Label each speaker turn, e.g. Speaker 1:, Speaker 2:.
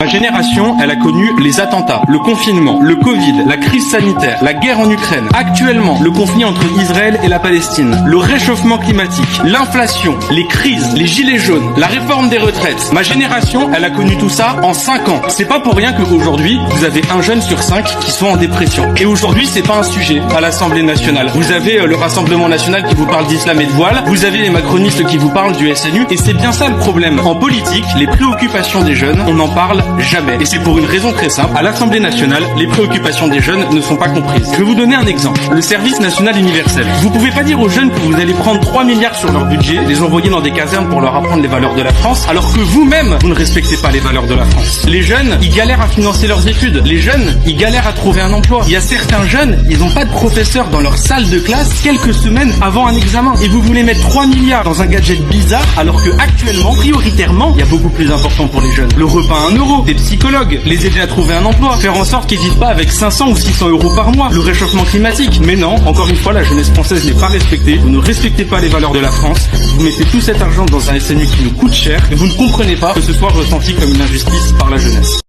Speaker 1: génération, elle a connu les attentats, le confinement, le Covid, la crise sanitaire, la guerre en Ukraine. Actuellement, le conflit entre Israël et la Palestine, le réchauffement climatique, l'inflation, les crises, les gilets jaunes, la réforme des retraites. Ma génération, elle a connu tout ça en 5 ans. C'est pas pour rien qu'aujourd'hui, vous avez un jeune sur 5 qui sont en dépression. Et aujourd'hui, c'est pas un sujet à l'Assemblée nationale. Vous avez le Rassemblement national qui vous parle d'islam et de voile, vous avez les macronistes qui vous parlent du SNU, et c'est bien ça le problème. En politique, les préoccupations des jeunes, on n'en parle jamais. Et c'est pour une raison très simple. À l'Assemblée nationale, les préoccupations des jeunes ne sont pas comprises. Je vais vous donner un exemple. Le service national universel. Vous pouvez pas dire aux jeunes que vous allez prendre 3 milliards sur leur budget, les envoyer dans des casernes pour leur apprendre les valeurs de la France, alors que vous-même, vous ne respectez pas les valeurs de la France. Les jeunes, ils galèrent à financer leurs études. Les jeunes, ils galèrent à trouver un emploi. Il y a certains jeunes, ils n'ont pas de professeur dans leur salle de classe quelques semaines avant un examen. Et vous voulez mettre 3 milliards dans un gadget bizarre, alors que actuellement, prioritairement, il y a beaucoup plus important pour les jeunes. Le repas à 1 euro, des psychologues, les aider à trouver un emploi, faire en sorte qu'ils vivent pas avec 500 ou 600 euros par mois, le réchauffement climatique. Mais non, encore une fois, la jeunesse française n'est pas respectée. Vous ne respectez pas les valeurs de la France. Vous mettez tout cet argent dans un SNU qui nous coûte cher et vous ne comprenez pas que ce soit ressenti comme une injustice par la jeunesse.